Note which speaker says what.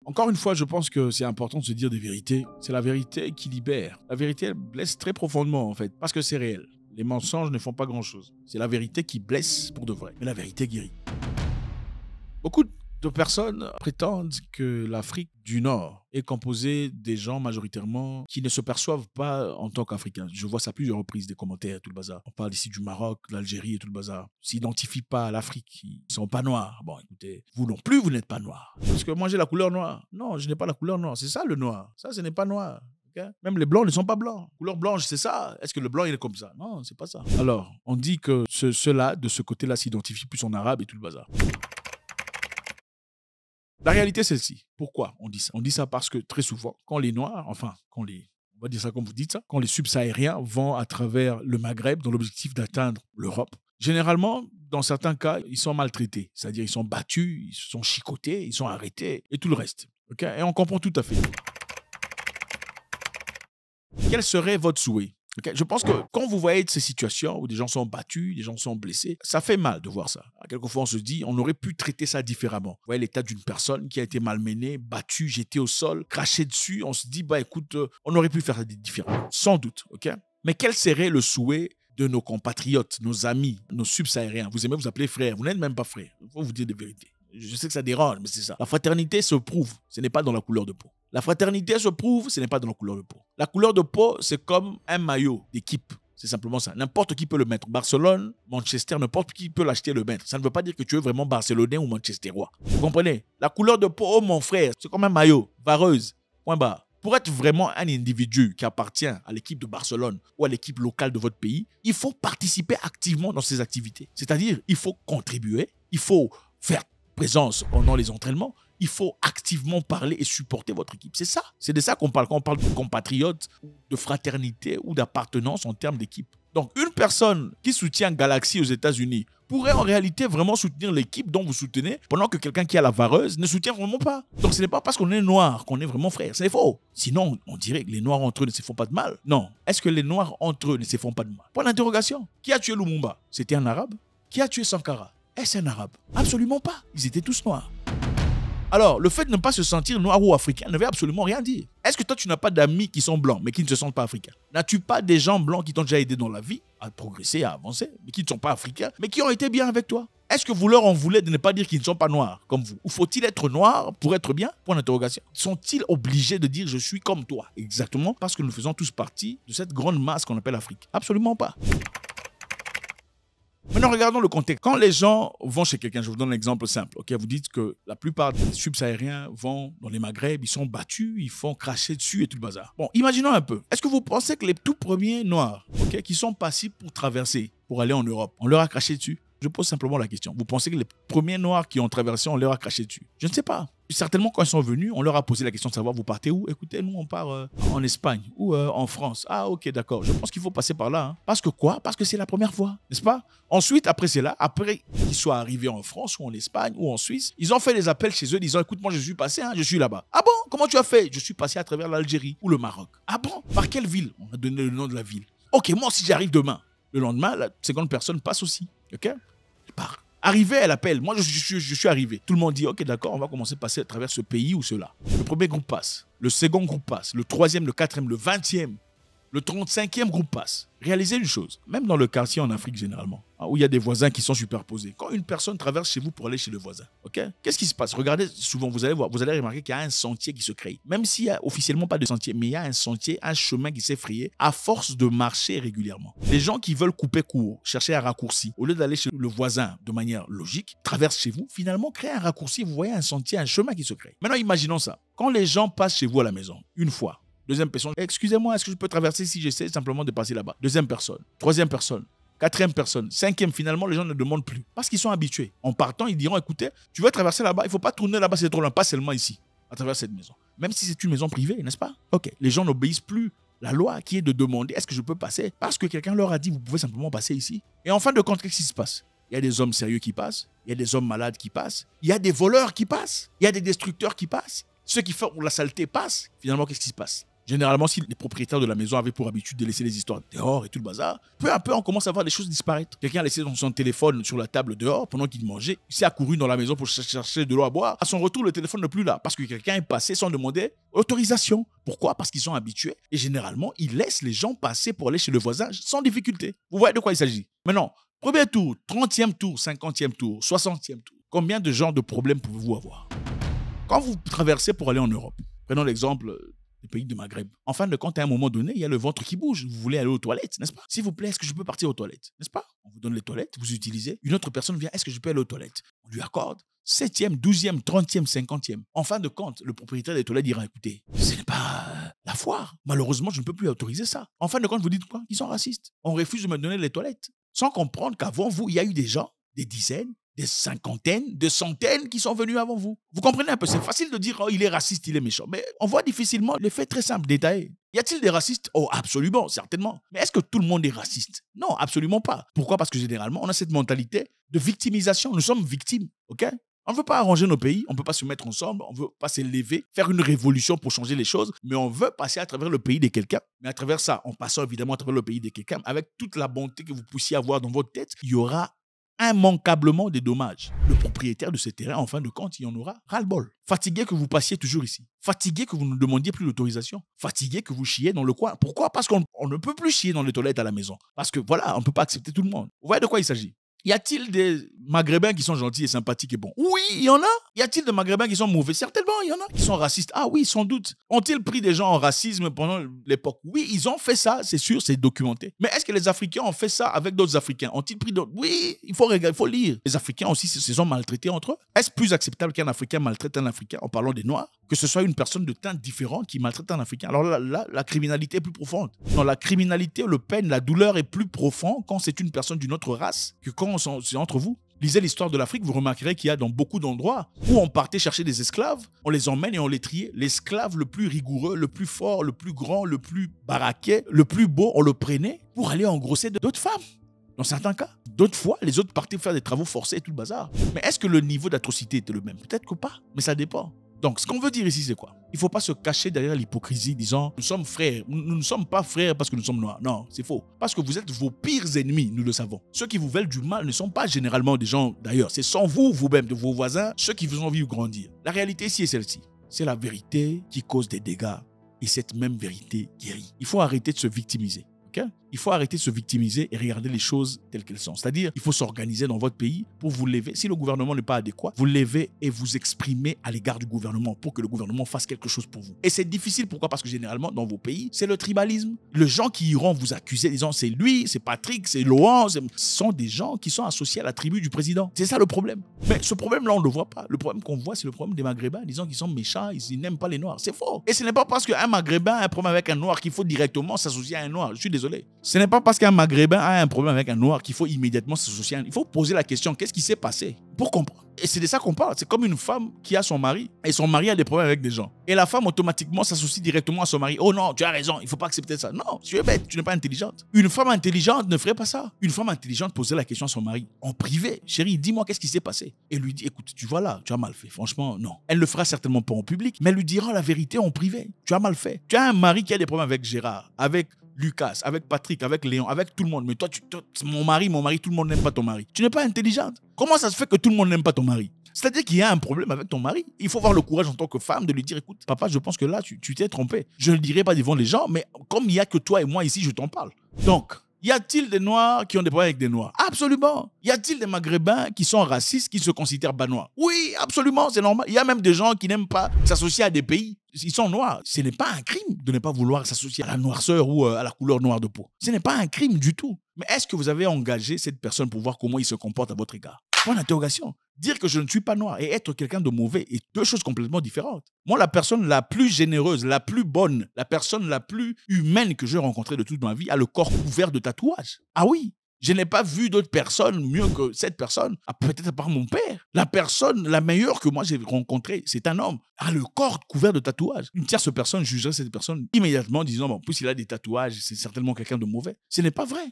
Speaker 1: Encore une fois, je pense que c'est important de se dire des vérités. C'est la vérité qui libère. La vérité, elle blesse très profondément, en fait, parce que c'est réel. Les mensonges ne font pas grand-chose. C'est la vérité qui blesse pour de vrai. Mais la vérité guérit. Beaucoup de personnes prétendent que l'Afrique du Nord est composée des gens majoritairement qui ne se perçoivent pas en tant qu'Africains. Je vois ça à plusieurs reprises, des commentaires, tout le bazar. On parle ici du Maroc, de l'Algérie et tout le bazar. Ils s'identifient pas à l'Afrique. Ils ne sont pas noirs. Bon, écoutez, vous non plus, vous n'êtes pas noirs. Parce que moi, j'ai la couleur noire. Non, je n'ai pas la couleur noire. C'est ça le noir. Ça, ce n'est pas noir. Okay? Même les blancs ne sont pas blancs. Couleur blanche, c'est ça. Est-ce que le blanc, il est comme ça? Non, c'est pas ça. Alors, on dit que ceux-là, de ce côté-là, s'identifient plus en arabe et tout le bazar. La réalité, c'est celle-ci. Pourquoi on dit ça? On dit ça parce que très souvent, quand les Noirs, enfin, on va dire ça comme vous dites ça, quand les subsahariens vont à travers le Maghreb dans l'objectif d'atteindre l'Europe, généralement, dans certains cas, ils sont maltraités. C'est-à-dire, ils sont battus, ils sont chicotés, ils sont arrêtés et tout le reste. Okay? Et on comprend tout à fait. Quel serait votre souhait? Okay. Je pense que quand vous voyez ces situations où des gens sont battus, des gens sont blessés, ça fait mal de voir ça. Quelquefois, on se dit, on aurait pu traiter ça différemment. Vous voyez l'état d'une personne qui a été malmenée, battue, jetée au sol, crachée dessus. On se dit, bah écoute, on aurait pu faire ça différemment. Sans doute, ok? Mais quel serait le souhait de nos compatriotes, nos amis, nos subsahariens? Vous aimez vous appeler frère, vous n'êtes même pas frère. Il faut vous dire des vérités. Je sais que ça dérange, mais c'est ça. La fraternité se prouve, ce n'est pas dans la couleur de peau. La fraternité se prouve, ce n'est pas dans la couleur de peau. La couleur de peau, c'est comme un maillot d'équipe. C'est simplement ça. N'importe qui peut le mettre. Barcelone, Manchester, n'importe qui peut l'acheter et le mettre. Ça ne veut pas dire que tu es vraiment barcelonais ou manchesterois. Vous comprenez? La couleur de peau, oh mon frère, c'est comme un maillot, vareuse, point barre. Pour être vraiment un individu qui appartient à l'équipe de Barcelone ou à l'équipe locale de votre pays, il faut participer activement dans ces activités. C'est-à-dire, il faut contribuer, il faut faire présence pendant les entraînements, il faut activement parler et supporter votre équipe. C'est ça. C'est de ça qu'on parle quand on parle de compatriotes, de fraternité ou d'appartenance en termes d'équipe. Donc, une personne qui soutient Galaxy aux États-Unis pourrait en réalité vraiment soutenir l'équipe dont vous soutenez, pendant que quelqu'un qui a la vareuse ne soutient vraiment pas. Donc, ce n'est pas parce qu'on est noir qu'on est vraiment frère. C'est faux. Sinon, on dirait que les noirs entre eux ne se font pas de mal. Non. Est-ce que les noirs entre eux ne se font pas de mal? Point d'interrogation. Qui a tué Lumumba? C'était un arabe? Qui a tué Sankara? Est-ce un arabe? Absolument pas. Ils étaient tous noirs. Alors, le fait de ne pas se sentir noir ou africain ne veut absolument rien dire. Est-ce que toi, tu n'as pas d'amis qui sont blancs, mais qui ne se sentent pas africains? N'as-tu pas des gens blancs qui t'ont déjà aidé dans la vie à progresser, à avancer, mais qui ne sont pas africains, mais qui ont été bien avec toi? Est-ce que vous leur en voulez de ne pas dire qu'ils ne sont pas noirs comme vous? Ou faut-il être noir pour être bien? Point d'interrogation. Sont-ils obligés de dire je suis comme toi? Exactement parce que nous faisons tous partie de cette grande masse qu'on appelle Afrique. Absolument pas. Maintenant, regardons le contexte. Quand les gens vont chez quelqu'un, je vous donne un exemple simple. Okay, vous dites que la plupart des subsahariens vont dans les Maghreb, ils sont battus, ils font cracher dessus et tout le bazar. Bon, imaginons un peu. Est-ce que vous pensez que les tout premiers noirs, okay, qui sont passés pour traverser, pour aller en Europe, on leur a craché dessus? Je pose simplement la question. Vous pensez que les premiers noirs qui ont traversé, on leur a craché dessus? Je ne sais pas. Certainement, quand ils sont venus, on leur a posé la question de savoir, vous partez où? Écoutez, nous, on part en Espagne ou en France. Ah, ok, d'accord. Je pense qu'il faut passer par là. Hein. Parce que quoi? Parce que c'est la première fois, n'est-ce pas? Ensuite, après cela, après qu'ils soient arrivés en France ou en Espagne ou en Suisse, ils ont fait des appels chez eux disant, écoute, moi, je suis passé, hein, je suis là-bas. Ah bon? Comment tu as fait? Je suis passé à travers l'Algérie ou le Maroc. Ah bon? Par quelle ville? On a donné le nom de la ville. Ok, moi, si j'arrive demain, le lendemain, la seconde personne passe aussi. Ok? Elle part. Arrivé, elle appelle. Moi, je suis arrivé. Tout le monde dit, ok, d'accord, on va commencer à passer à travers ce pays ou cela. Le premier groupe passe. Le second groupe passe. Le troisième, le quatrième, le 20e, le 35e groupe passe. Réalisez une chose, même dans le quartier en Afrique généralement, où il y a des voisins qui sont superposés. Quand une personne traverse chez vous pour aller chez le voisin, ok, qu'est-ce qui se passe? Regardez, souvent, vous allez voir, vous allez remarquer qu'il y a un sentier qui se crée. Même s'il n'y a officiellement pas de sentier, mais il y a un sentier, un chemin qui s'est frayé à force de marcher régulièrement. Les gens qui veulent couper court, chercher un raccourci, au lieu d'aller chez le voisin de manière logique, traversent chez vous, finalement créent un raccourci, vous voyez un sentier, un chemin qui se crée. Maintenant, imaginons ça. Quand les gens passent chez vous à la maison, une fois, deuxième personne, excusez-moi, est-ce que je peux traverser si j'essaie simplement de passer là-bas? Deuxième personne, troisième personne, quatrième personne, cinquième, finalement, les gens ne demandent plus. Parce qu'ils sont habitués. En partant, ils diront, écoutez, tu veux traverser là-bas, il ne faut pas tourner là-bas, c'est trop loin, pas seulement ici, à travers cette maison. Même si c'est une maison privée, n'est-ce pas? Ok, les gens n'obéissent plus la loi qui est de demander, est-ce que je peux passer? Parce que quelqu'un leur a dit, vous pouvez simplement passer ici. Et en fin de compte, qu'est-ce qui se passe? Il y a des hommes sérieux qui passent, il y a des hommes malades qui passent, il y a des voleurs qui passent, il y a des destructeurs qui passent. Ceux qui font la saleté passent. Finalement, qu'est-ce qui se passe? Généralement, si les propriétaires de la maison avaient pour habitude de laisser les histoires dehors et tout le bazar, peu à peu, on commence à voir les choses disparaître. Quelqu'un a laissé son téléphone sur la table dehors pendant qu'il mangeait. Il s'est accouru dans la maison pour chercher de l'eau à boire. À son retour, le téléphone n'est plus là parce que quelqu'un est passé sans demander autorisation. Pourquoi? Parce qu'ils sont habitués. Et généralement, ils laissent les gens passer pour aller chez le voisin sans difficulté. Vous voyez de quoi il s'agit? Maintenant, premier tour, 30e tour, 50e tour, 60e tour. Combien de genres de problèmes pouvez-vous avoir? Quand vous traversez pour aller en Europe, prenons l'exemple des pays de Maghreb. En fin de compte, à un moment donné, il y a le ventre qui bouge. Vous voulez aller aux toilettes, n'est-ce pas? S'il vous plaît, est-ce que je peux partir aux toilettes? N'est-ce pas? On vous donne les toilettes, vous utilisez. Une autre personne vient, est-ce que je peux aller aux toilettes? On lui accorde. 7e, 12e, 30e, 50e. En fin de compte, le propriétaire des toilettes dira, écoutez, ce n'est pas la foire. Malheureusement, je ne peux plus autoriser ça. En fin de compte, vous dites quoi? Ils sont racistes. On refuse de me donner les toilettes. Sans comprendre qu'avant vous, il y a eu des gens, des dizaines, des cinquantaines, des centaines qui sont venus avant vous. Vous comprenez un peu? C'est facile de dire, oh, il est raciste, il est méchant. Mais on voit difficilement les faits très simples, détaillés. Y a-t-il des racistes? Oh, absolument, certainement. Mais est-ce que tout le monde est raciste? Non, absolument pas. Pourquoi? Parce que généralement, on a cette mentalité de victimisation. Nous sommes victimes, ok? On ne veut pas arranger nos pays, on ne peut pas se mettre ensemble, on ne veut pas s'élever, faire une révolution pour changer les choses, mais on veut passer à travers le pays de quelqu'un. Mais à travers ça, en passant évidemment à travers le pays de quelqu'un, avec toute la bonté que vous puissiez avoir dans votre tête, il y aura immanquablement des dommages. Le propriétaire de ce terrain, en fin de compte, il en aura ras-le-bol. Fatigué que vous passiez toujours ici. Fatigué que vous ne demandiez plus l'autorisation. Fatigué que vous chiez dans le coin. Pourquoi? Parce qu'on ne peut plus chier dans les toilettes à la maison. Parce que voilà, on ne peut pas accepter tout le monde. Vous voyez de quoi il s'agit? Y a-t-il des Maghrébins qui sont gentils et sympathiques et bons? Oui, il y en a. Y a-t-il des Maghrébins qui sont mauvais? Certainement, il y en a. Qui sont racistes? Ah oui, sans doute. Ont-ils pris des gens en racisme pendant l'époque? Oui, ils ont fait ça, c'est sûr, c'est documenté. Mais est-ce que les Africains ont fait ça avec d'autres Africains? Ont-ils pris d'autres? Oui, il faut lire. Les Africains aussi se sont maltraités entre eux. Est-ce plus acceptable qu'un Africain maltraite un Africain en parlant des Noirs? Que ce soit une personne de teint différent qui maltraite un Africain? Alors là, la criminalité est plus profonde. Dans la criminalité, le peine, la douleur est plus profonde quand c'est une personne d'une autre race que quand c'est entre vous. Lisez l'histoire de l'Afrique, vous remarquerez qu'il y a dans beaucoup d'endroits où on partait chercher des esclaves, on les emmène et on les triait. L'esclave le plus rigoureux, le plus fort, le plus grand, le plus baraqué, le plus beau, on le prenait pour aller engrosser d'autres femmes. Dans certains cas. D'autres fois, les autres partaient faire des travaux forcés et tout le bazar. Mais est-ce que le niveau d'atrocité était le même? Peut-être que pas, mais ça dépend. Donc, ce qu'on veut dire ici, c'est quoi? Il ne faut pas se cacher derrière l'hypocrisie disant « nous sommes frères ». Nous ne sommes pas frères parce que nous sommes noirs. Non, c'est faux. Parce que vous êtes vos pires ennemis, nous le savons. Ceux qui vous veulent du mal ne sont pas généralement des gens d'ailleurs. C'est sans vous, vous-même, de vos voisins, ceux qui vous ont vu grandir. La réalité ici est celle-ci. C'est la vérité qui cause des dégâts et cette même vérité guérit. Il faut arrêter de se victimiser. Il faut arrêter de se victimiser et regarder les choses telles qu'elles sont. C'est-à-dire, il faut s'organiser dans votre pays pour vous lever. Si le gouvernement n'est pas adéquat, vous levez et vous exprimez à l'égard du gouvernement pour que le gouvernement fasse quelque chose pour vous. Et c'est difficile, pourquoi? Parce que généralement, dans vos pays, c'est le tribalisme. Les gens qui iront vous accuser, disant c'est lui, c'est Patrick, c'est Laurent, ce sont des gens qui sont associés à la tribu du président. C'est ça le problème. Mais ce problème-là, on ne le voit pas. Le problème qu'on voit, c'est le problème des Maghrébins, disant qu'ils sont méchants, ils n'aiment pas les Noirs. C'est faux. Et ce n'est pas parce qu'un Maghrébin a un problème avec un Noir qu'il faut directement s'associer à un Noir. Je suis désolé. Ce n'est pas parce qu'un Maghrébin a un problème avec un Noir qu'il faut immédiatement s'associer à un. Il faut poser la question, qu'est-ce qui s'est passé? Pour comprendre. Et c'est de ça qu'on parle. C'est comme une femme qui a son mari et son mari a des problèmes avec des gens. Et la femme automatiquement s'associe directement à son mari. Oh non, tu as raison, il ne faut pas accepter ça. Non, tu es bête, tu n'es pas intelligente. Une femme intelligente ne ferait pas ça. Une femme intelligente poserait la question à son mari en privé. Chérie, dis-moi qu'est-ce qui s'est passé? Et lui dit, écoute, tu vois là, tu as mal fait. Franchement, non. Elle ne le fera certainement pas en public, mais elle lui dira la vérité en privé. Tu as mal fait. Tu as un mari qui a des problèmes avec Gérard, avec Lucas, avec Patrick, avec Léon, avec tout le monde. Mais toi, mon mari, tout le monde n'aime pas ton mari. Tu n'es pas intelligente. Comment ça se fait que tout le monde n'aime pas ton mari? C'est-à-dire qu'il y a un problème avec ton mari. Il faut avoir le courage en tant que femme de lui dire, écoute, papa, je pense que là, tu t'es trompé. Je ne le dirai pas devant les gens, mais comme il n'y a que toi et moi ici, je t'en parle. Donc, y a-t-il des Noirs qui ont des problèmes avec des Noirs? Absolument. Y a-t-il des Maghrébins qui sont racistes, qui se considèrent banois? Oui, absolument, c'est normal. Il y a même des gens qui n'aiment pas s'associer à des pays. Ils sont noirs. Ce n'est pas un crime de ne pas vouloir s'associer à la noirceur ou à la couleur noire de peau. Ce n'est pas un crime du tout. Mais est-ce que vous avez engagé cette personne pour voir comment il se comporte à votre égard? Point d'interrogation. Dire que je ne suis pas noir et être quelqu'un de mauvais est deux choses complètement différentes. Moi, la personne la plus généreuse, la plus bonne, la personne la plus humaine que j'ai rencontrée de toute ma vie a le corps couvert de tatouages. Ah oui, je n'ai pas vu d'autres personnes mieux que cette personne, peut-être à part mon père. La personne la meilleure que moi j'ai rencontrée, c'est un homme, a le corps couvert de tatouages. Une tierce personne jugerait cette personne immédiatement en disant, bon, en plus il a des tatouages, c'est certainement quelqu'un de mauvais. Ce n'est pas vrai.